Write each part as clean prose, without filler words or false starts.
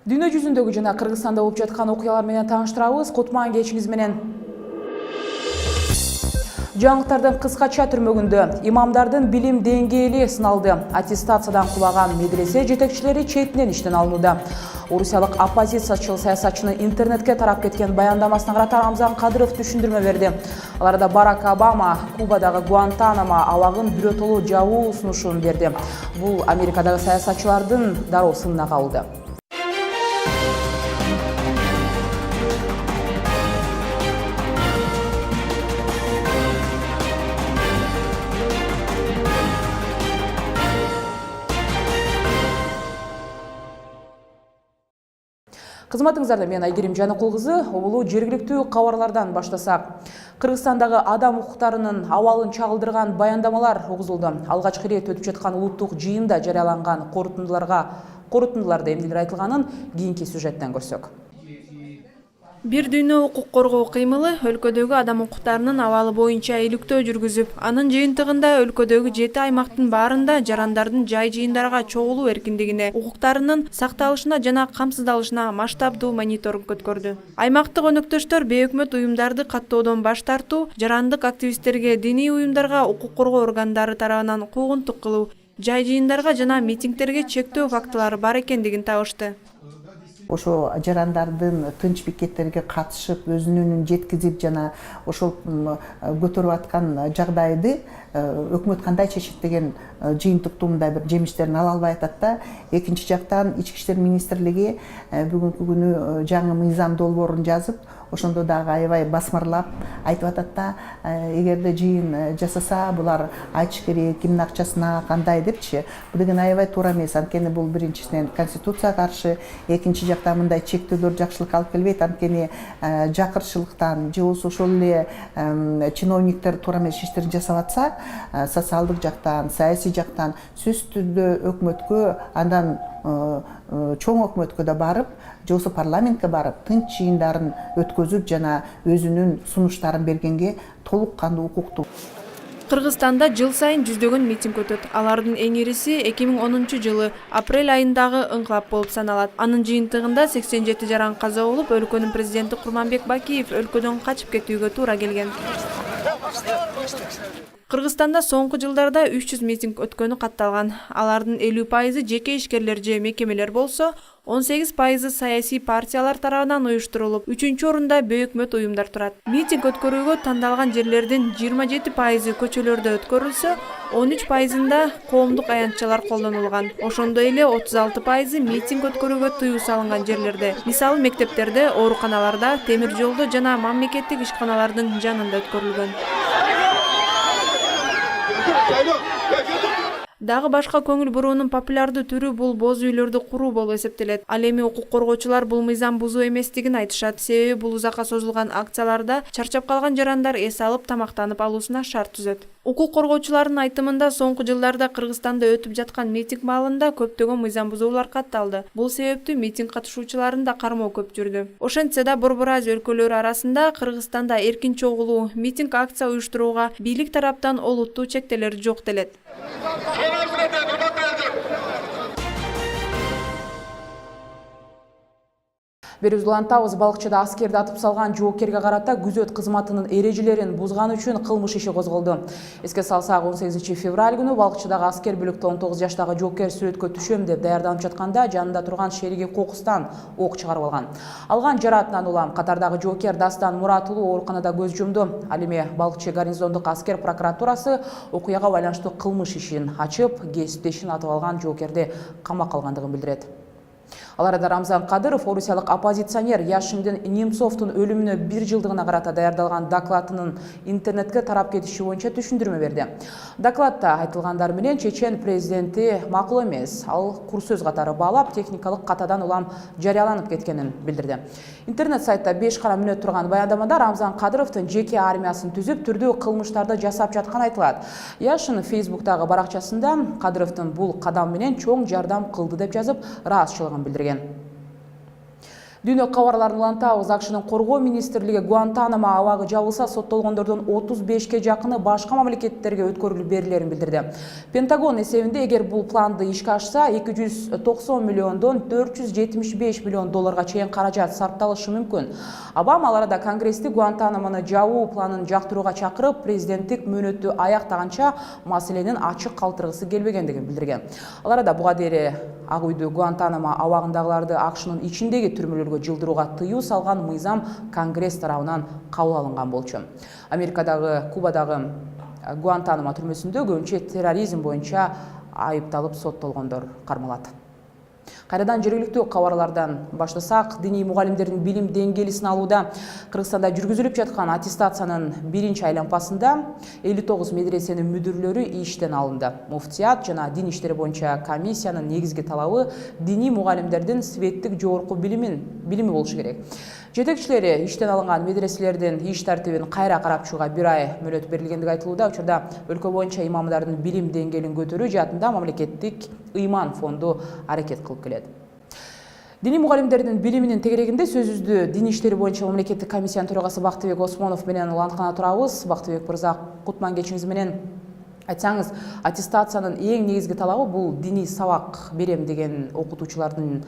Дүйнө жүзүндөгү жана Кыргызстанда болуп жаткан окуялар менен тааныштырабыз. Кутман кечиңиз менен. Жаңылыктардын кыскача түрмөгүндө имамдардын билим деңгээли сыналды. Аттестациядан кулаган медресе жетекчилери четинен иштен алынууда. Орусиялык оппозициячыл саясатчынын интернетке тарап кеткен баяндамасына карата Рамзан Кадыров түшүндүрмө берди. Аларда Барак Обама Кубадагы Гуантанамо абагын бирөтөлүү жабуу сунушун берди. Бул Америкадагы саясатчылардын дароо сынына кабылды. Кызматыңыздарда мен Айгерим Жаныкул кызы. Обулуу жергиликтүү кабарлардан баштасак. Кыргызстандагы адам укуктарынын абалын чагылдырган баяндамалар угузулду. Алгачкы ирет өтүп жаткан улуттук жыйында жарыяланган корутундуларда эмнелер айтылганын кийинки сюжеттен көрсөк. Бир дүйнө укук коргоо кыймылы өлкөдөгү адам укуктарынын абалы боюнча иликтөө жүргүзүп, анын жыйынтыгында өлкөдөгү 7 аймактын баарында жарандардын жай жыйындарга чогулуу эркиндигине, укуктарынын сакталышына жана камсыздалышына масштабдуу мониторинг өткөрдү. Аймактык өнөктөштөр бейөкмөт уюмдарды каттоодон баш тартуу, жарандык активисттерге, диний уюмдарга укук коргоо органдары тарабынан куугунтук кылуу, жай жыйындарга жана митингтерге чектөө фактылары бар экендигин табышты. Ошо жарандардын тынч пикеттерге катышып, өзүнүн үнүн жеткизип жана ошол көтөрүп аткан жагдайды өкмөт кандай чечет деген жыйынтыктуумда бир жемиштерин ала албай атат да. Экинчи жактан Ички иштер министрлиги бүгүнкү күнү жаңы мыйзам долбоорун жазып, ошондо дагы аябай басмырлап айтып атат да, эгерде жыйын жасаса булар айтыш керек, кимдин акчасына кандай депчи. Бул деген аябай туура эмес. Анткени бул биринчисинен конституцияга каршы, экинчи жакта мындай чектөөлөр жакшылыкка алып келбейт. Анткени жакырчылыктан же болбосо ошол эле чиновниктер туура эмес иштерин жасап атса, социалдык жактан, саясий жактан сөзсүз түрдө өкмөткө, андан чоң өкмөткө да барып, же болбосо парламентке барып, тынч жыйындарын өткөзүп жана өзүнүн сунуштарын бергенге толук кандуу укуктуу. Кыргызстанда жыл сайын жүздөгөн митинг өтөт. Алардын эң ириси 2010 жылы апрель айындагы ыңкылап болуп саналат. Анын жыйынтыгында 87 жаран каза болуп, өлкөнүн президенти Курманбек Бакиев өлкөдөн качып кетүүгө туура келген. Кыргызстанда соңку жылдарда 300 митинг өткөнү катталган. Алардын 50% жеке ишкерлер же мекемелер болсо, 18% саясий партиялар тарабынан уюштурулуп, 3-орунда бейөкмөт уюмдар турат. Митинг өткөрүүгө тандалган жерлердин 27% көчөлөрдө өткөрүлсө, 13%-ында коомдук аянтчалар колдонулган. Ошондой эле 36% митинг өткөрүүгө тыюу салынган жерлерде. Мисалы мектептерде, ооруканаларда, темир жолдо жана мамлекеттик ишканалардын жанында өткөрүлгөн. Дагы башка көңүл буруунун популярдуу түрү бул боз үйлөрдү куруу болуп эсептелет. Ал эми укук коргоочулар бул мыйзам бузуу эместигин айтышат. Себеби бул узакка созулган акцияларда чарчап калган жарандар эс алып тамактанып алуусуна шарт түзөт. Укук коргоочулардын айтымында соңку жылдарда Кыргызстанда өтүп жаткан митинг маалында көптөгөн мыйзам бузуулар катталды. Бул себептүү митинг катышуучуларын да кармоо көп жүрдү. Ошентсе да Борбор Азия өлкөлөрү арасында Кыргызстанда эркин чогулуу, митинг акция уюштурууга бийлик тараптан олуттуу чектелер жок делет. Берүүбүз улантабыз. Балыкчыда аскерди атып салган жоокерге карата күзөт кызматынын эрежелерин бузган үчүн кылмыш иши козголду. Эске салсак, 18 февраль күнү Балыкчыдагы аскер бүлүктө 19 жаштагы жоокер сүрөткө түшөм деп даярданып жатканда жанында турган шериги кокустан ок чыгарып алган. Алган жараатынан улам катардагы жоокер Дастан Муратулуу ооруканада көз жумду. Ал эми Балыкчы гарнизондук аскер прокуратурасы окуяга байланыштуу кылмыш ишин ачып, кесиптешин атып алган жоокерди камакка алгандыгын билдирет. Аларда Рамзан Кадыров орусиялык оппозиционер Яшимдин Немцовдун өлүмүнө 1 жылдыгына карата даярдалган докладынын интернетке тарап кетиши боюнча түшүндүрмө берди. Докладта айтылгандар менен чечен президенти макул эмес, ал кур сөз катары баалап, техникалык катадан улам жарыяланып кеткенин билдирди. Интернет сайтта 5 кара мүнөт турган баяндамада Рамзан Кадыровдун жеке армиясын түзүп, түрдүү кылмыштарды жасап жатканы айтылат. Яшин Фейсбуктагы баракчасында Кадыровдун бул кадам менен чоң жардам кылды деп жазып, ыраазычылыгын билдирген. Дүйнө кабарларын улантабыз. АКШнын коргоо министрлиги Гуантанамо абагы жабылса, соттолгондордун 35ке жакыны башка мамлекеттерге өткөрүлүп берилерин билдирди. Пентагон эсебинде, эгер бул планды ишке ашса, 290 миллиондон 475 миллион долларга чейин каражат сарпталышы мүмкүн. Обама ал арада Конгрессти Гуантанамону жабуу планын жактырууга чакырып, президенттик мөөнөтү аяктаганча маселенин ачык калтыргысы келбегендигин билдирген. Ал арада буга дейин Ак үйдө Гуантанамо абагындагыларды АКШнын ичиндеги түрмөлөргө жылдырууга тыюу салган мыйзам Конгресс тарабынан кабыл алынган болчу. Америкадагы, Кубадагы Гуантанамо түрмөсүндө көбүнчө терроризм боюнча айыпталып соттолгондор кармалат. Кайрадан жергиликтүү кабарлардан баштасак, диний мугалимдердин билим деңгээлисин алууда Кыргызстанда жүргүзүлүп жаткан аттестациянын биринчи айлампасында 59 медресенин мүдүрлөрү иштен алынды. Муфтият жана дин иштери боюнча комиссиянын негизги талабы диний мугалимдердин светтик жогорку билими болушу керек. Жетекчилери иштен алынган медреселердин иш тартибин кайра карап чыгууга 1 ай мөөнөт берилгендиги айтылууда. Учурда өлкө боюнча имамдардын билим деңгээлин көтөрүү жаатында мамлекеттик ыйман фонду аракет кылып келет. Диний мугалимдердин билиминин тегерегинде сөзүбүздү дин иштери боюнча мамлекеттик комиссиянын төрагасы Бактыбек Осмонов менен уланткан турабыз. Бактыбек мырза, кутман кечиңиз менен айтсаңыз, аттестациянын эң негизги талабы бул диний сабак берем деген окутуучулардын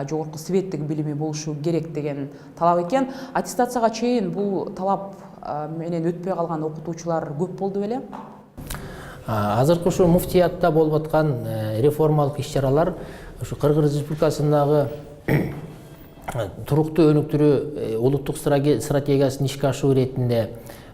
жогорку светтик билими болушу керек деген талап экен. Аттестацияга чейин бул талап менен өтпөй калган окутуучулар көп болду беле? Азыркы ушу муфтиятта болуп аткан реформалык иш-чаралар ушу Кыргыз Республикасындагы туруктуу өнүктүрүү улуттук стратегиясын ишке ашыруу иретинде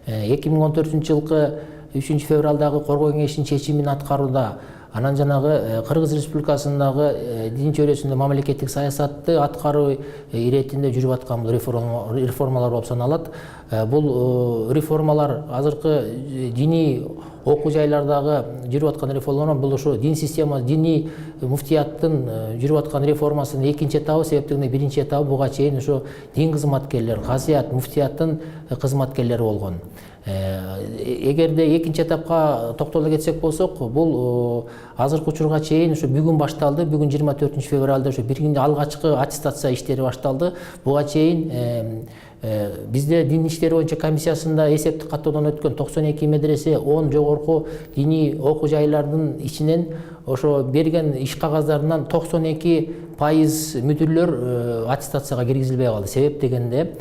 2014-жылкы 3 февралдагы коргоо кеңешинин чечимин аткарууда, анан жанагы Кыргыз Республикасындагы дин чөйрөсүндө мамлекеттик саясатты аткаруу иретинде жүрүп аткан реформалар болуп саналат. Бул реформалар азыркы диний окуу жайлардагы жүрүп аткан реформалар, бул ушу дин система, диний муфтияттын жүрүп аткан реформасынын экинчи этабы, себептигинде биринчи этабы буга чейин ушу дин кызматкерлер, казият, муфтияттын кызматкерлери болгон. Эгерде экинчи этапка токтоло кетсек болсок, бул азыркы учурга чейин ушу бүгүн башталды. Бүгүн 24 февралда ушу биринчи алгачкы аттестация иштери башталды. Буга чейин бизде дин иштери боюнча комиссиясында эсептик каттоодон өткөн 92 медресе, 10 жогорку диний окуу жайлардын ичинен ошо берген иш кагаздарынан 92% мүдүрлөр аттестацияга киргизилбей калды. Себеп дегенде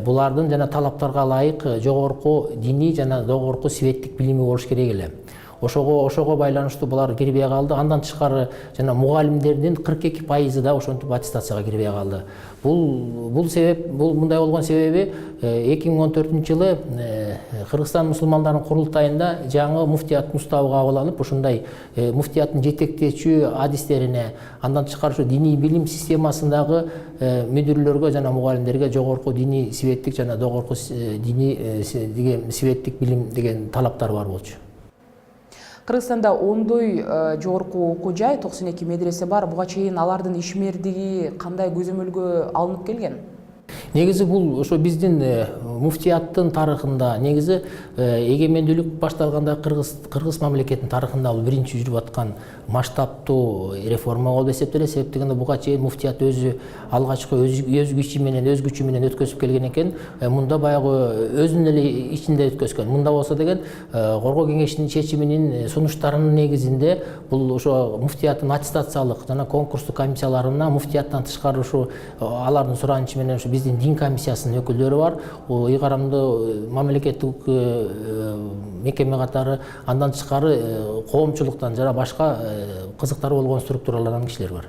булардын жана талаптарга ылайык жогорку диний жана жогорку светтик билими болуш керек эле. Ошого байланыштуу булар кирбей калды. Андан тышкары жана мугалимдердин 42% да ошентип аттестацияга кирбей калды. Бул себеп, бул мындай болгон себеби 2014-жылы Кыргызстан мусулмандарынын курултайында жаңы муфтияттын уставы кабыл алып, ушундай муфтияттын жетектечүү адистерине, андан тышкары ушу диний билим системасындагы мүдүрлөргө жана мугалимдерге жогорку диний светтик жана жогорку диний светтик билим деген талаптар бар болчу. Кыргызстанда ондой жогорку окуу жай, 92 медресе бар. Буга чейин алардын ишмердиги кандай көзөмөлгө алынып келген? Негизи бул ошо биздин муфтияттын тарыхында, негизи эгемендүүлүк башталганда Кыргыз мамлекетинин тарыхында бул биринчи жүрүп аткан масштабтуу реформа болуп эсептелет. Себеп дегенде буга чейин муфтият өзү алгачкы өз күчү менен өткөзүп келген экен. Мында баягы өзүнүн эле ичинде өткөзгөн. Мында болсо деген коргоо кеңешинин чечиминин сунуштарынын негизинде бул ошо муфтияттын аттестациялык жана конкурстук комиссияларына муфтияттан тышкары ушу алардын суранычы менен биздин дин комиссиясынын өкүлдөрү бар. Ыйгарамдуу мамлекеттик мекеме катары, андан тышкары коомчулуктан жана башка кызыктары болгон структуралардан кишилер бар.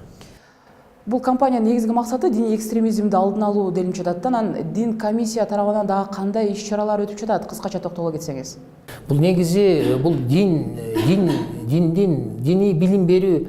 Бул кампания негизги максаты диний экстремизмди алдын алуу делип жатат. Анан дин комиссия тарабынан дагы кандай иш-чаралар өтүп жатат? Кыскача токтоло кетсеңиз. Бул негизи бул диний билим берүү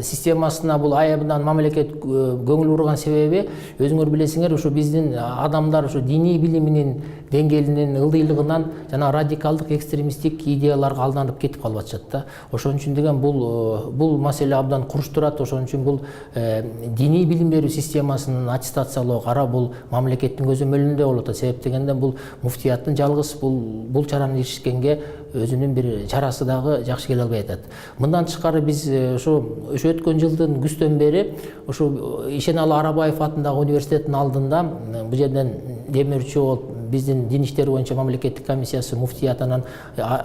системасына бул аябынан мамлекет көңүл бурган себеби, өзүңөр билесиңер, ушу биздин адамдар ушу диний билиминин деңгээлинин ылдыйлыгынан жана радикалдык экстремисттик идеяларга алданып кетип калып атышат да. Ошон үчүн деген бул маселе абдан куруш турат. Ошон үчүн бул диний билим берүү системасынын аттестациялоо кара бул мамлекеттин көзөмөлүндө болуп атат. Себеп дегенде бул муфтияттын жалгыз бул чараны ишкенге өзүнүн бир чарасы дагы жакшы келе албай атат. Мындан тышкары биз ошо өткөн жылдын күздөн бери ушу Ишеналы Арабаев атындагы университеттин алдында бул жерден демөөрчү болуп биздин дин иштери боюнча мамлекеттик комиссиясы муфтият анан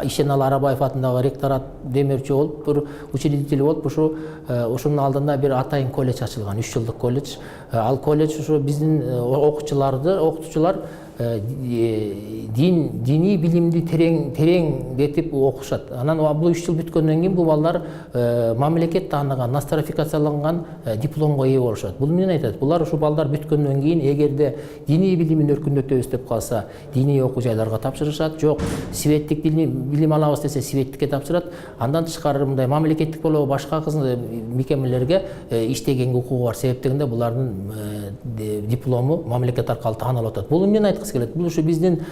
Ишеналы Арабаев атындагы ректорат демөөрчү болуп бир учредитель болуп ушунун алдында бир атайын колледж ачылган, 3 жылдык колледж. Ал колледж ушу биздин окутуучулар диний билимди тереңдетип окушат. Анан бул 3 жыл бүткөндөн кийин бул балдар мамлекет тааныган, нострификацияланган дипломго ээ болушат. Бул эмне айтат? Булар ушу балдар бүткөндөн кийин эгерде диний билимин өркүндөтөбүз деп калса, диний окуу жайларга тапшырышат. Жок, светтик билим алабыз десе, светтикке тапшырат. Андан тышкары мындай мамлекеттик болобу башка мекемелерге иштегенге укугу бар себептигинде булардын диплому мамлекет аркылуу таанылып атат. Бул эмнени айткысы келет? Бул ушу биздин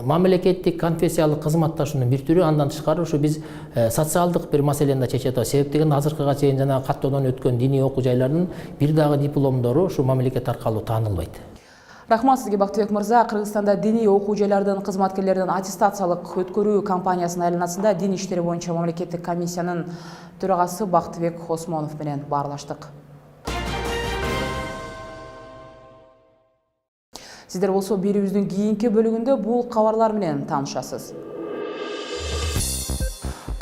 мамлекеттик конфессиялык кызматташуунун бир түрү. Андан тышкары ушу биз социалдык бир маселени да чечет. Себептигинде азыркыга чейин жана каттоодон өткөн диний окуу жайлардын бир дагы дипломдору ушу мамлекет аркылуу таанылбайт. Рахмат сизге, Бактыбек мырза. Кыргызстанда диний окуу жайлардын кызматкерлерин аттестациялык өткөрүү кампаниясынын айланасында дин иштери боюнча мамлекеттик комиссиянын төрагасы Бактыбек Осмонов менен баарлаштык. Сиздер болсо берүүбүздүн кийинки бөлүгүндө бул кабарлар менен таанышасыз.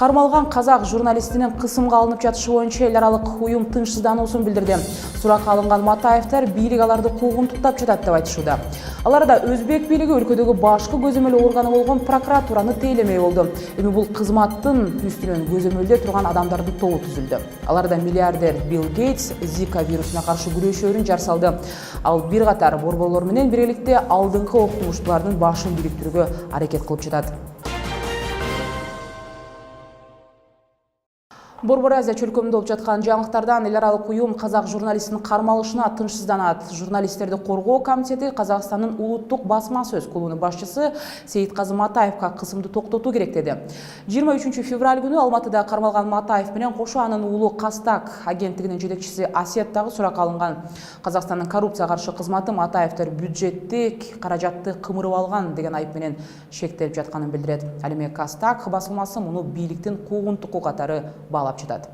Кармалган казак журналистинин кысымга алынып жатышы боюнча эл аралык уюм тынчсыздануусун билдирди. Суракка алынган Матаевдер бийлик аларды куугунтуктап жатат деп айтышууда. Алар да өзбек бийлиги өлкөдөгү башкы көзөмөл органы болгон прокуратураны тейлемей болду. Эми бул кызматтын үстүнөн көзөмөлдө турган адамдардын тобу түзүлдү. Аларда миллиардер Билл Гейтс Зика вирусуна каршы күрөшөөрүн жар салды. Ал бир катар борборлор менен биргеликте алдыңкы окумуштуулардын башын бириктирүүгө аракет кылып жатат. Борбор Азия чөлкөмүндө болуп жаткан жаңылыктардан эл аралык уюм казак журналистинин кармалышына тынчсызданат. Журналисттерди коргоо комитети Казакстандын улуттук басма сөз клубунун башчысы Сейитказы Матаевга кысымды токтотуу керек деди. 23 февраль күнү Алматыда кармалган Матаев менен кошо анын уулу Кастак агенттигинин жетекчиси Асеттагы суракка алынган. Казакстандын коррупцияга каршы кызматы Матаевдер бюджеттик каражатты кымырып алган деген айып менен шектелип жатканын билдирет. Ал эми Кастак басылмасы муну бийликтин куугунтуку катары баалап жатат.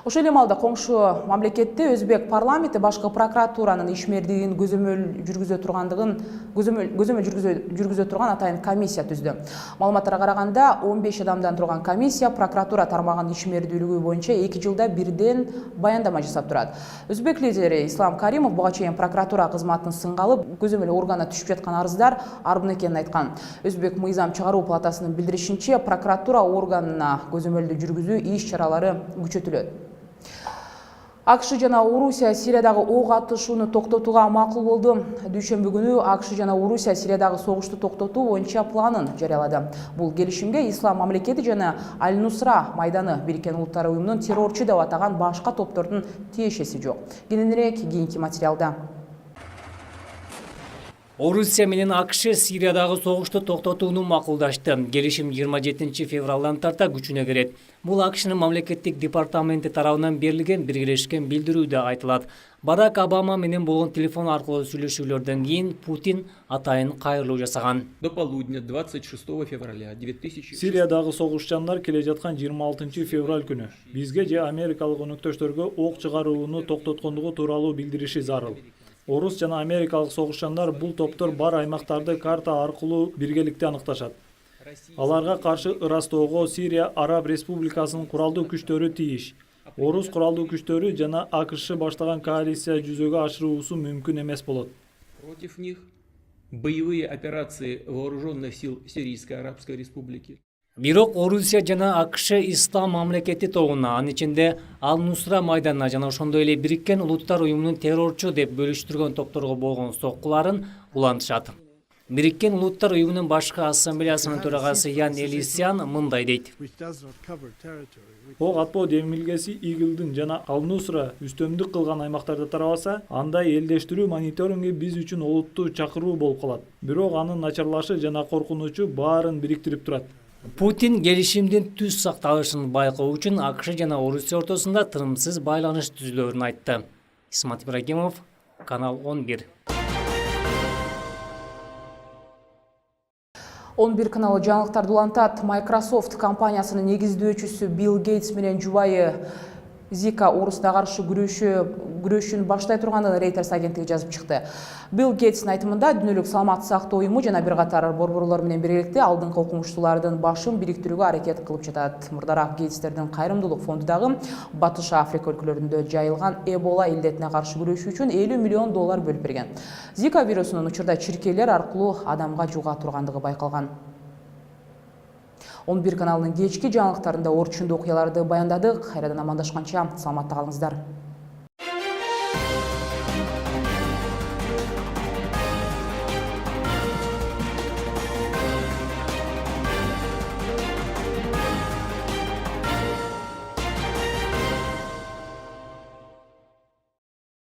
Ошол эле маалда коңшу мамлекетте өзбек парламенти башкы прокуратуранын ишмердигин көзөмөл жүргүзө турган атайын комиссия түздү. Маалыматтарга караганда 15 адамдан турган комиссия прокуратура тармагынын ишмердүүлүгү боюнча 2 жылда бирден баяндама жасап турат. Өзбек лидери Ислам Каримов буга чейин прокуратура кызматын сынга алып, көзөмөл органына түшүп жаткан арыздар арбын экенин айткан. Өзбек мыйзам чыгаруу палатасынын билдиришинче, прокуратура органына көзөмөлдү жүргүзүү иш-чаралары күчөтүлөт. АКШ жана Орусия Сириядагы ок атышууну токтотууга макул болду. Дүйшөмбү күнү АКШ жана Орусия Сириядагы согушту токтотуу боюнча планын жарыялады. Бул келишимге Ислам мамлекети жана Аль-Нусра майданы Бириккен Улуттар уюмунун террорчу деп атаган башка топтордун тиешеси жок. Кененирээк кийинки материалда. Орусия менен АКШ Сириядагы согушту токтотууну макулдашты. Келишим 27 февралдан тарта күчүнө кирет. Бул АКШнын мамлекеттик департаменти тарабынан берилген биргелешкен билдирүүдө айтылат. Барак Обама менен болгон телефон аркылуу сүйлөшүүлөрдөн кийин Путин атайын кайрылуу жасаган. До полудня 26 февраля 2000 Сириядагы согушчандар келе жаткан 26 февраль күнү бизге же америкалык өнөктөштөргө ок чыгарууну токтоткондугу тууралуу билдириши зарыл. Орус жана америкалык согушчандар бул топтор бар аймактарды карта аркылуу биргеликте аныкташат. Аларга каршы ырастоого Сирия Араб Республикасынын куралдуу күчтөрү тийиш. Орус куралдуу күчтөрү жана АКШ баштаган коалиция жүзөгө ашыруусу мүмкүн эмес болот. Против них боевые операции вооруженных сил Сирийской Арабской Республики. Бирок Орусия жана АКШ Ислам мамлекети тобуна, анын ичинде Аль-Нусра майданына жана ошондой эле Бириккен Улуттар уюмунун террорчу деп бөлүштүргөн топторго болгон соккуларын улантышат. Бириккен Улуттар уюмунун башкы ассамблеясынын төрагасы Ян Элисян мындай дейт. Ок атпоо демилгеси Игилдин жана Аль-Нусра үстөмдүк кылган аймактарда тарабаса, андай элдештирүү мониторинги биз үчүн олуттуу чакыруу болуп калат. Бирок анын начарлашы жана коркунучу баарын бириктирип турат. Путин келишимдин түз сакталышын байкоо үчүн АКШ жана Орусия ортосунда тынымсыз байланыш түзүлөөрүн айтты. Исмат Ибрагимов, Канал 11. 11 каналы жаңылыктарды улантат. Microsoft компаниясынын негиздөөчүсү Билл Гейтс менен жубайы Зика орусуна каршы күрөшүн баштай турганын Reuters агенттиги жазып чыкты. Билл Гейтстин айтымында дүйнөлүк саламаттык сактоо уюму жана бир катар борборлор менен биргеликте алдыңкы окумуштуулардын башын бириктирүүгө аракет кылып жатат. Мурдараак Гейтстердин кайрымдуулук фонду дагы Батыш Африка өлкөлөрүндө жайылган Эбола илдетине каршы күрөшүү үчүн $50 миллион бөлүп берген. Зика вирусунун учурда чиркейлер аркылуу адамга жуга тургандыгы байкалган. 11 каналынын кечки жаңылыктарында орчундуу окуяларды баяндадык. Кайрадан амандашканча саламатта калыңыздар.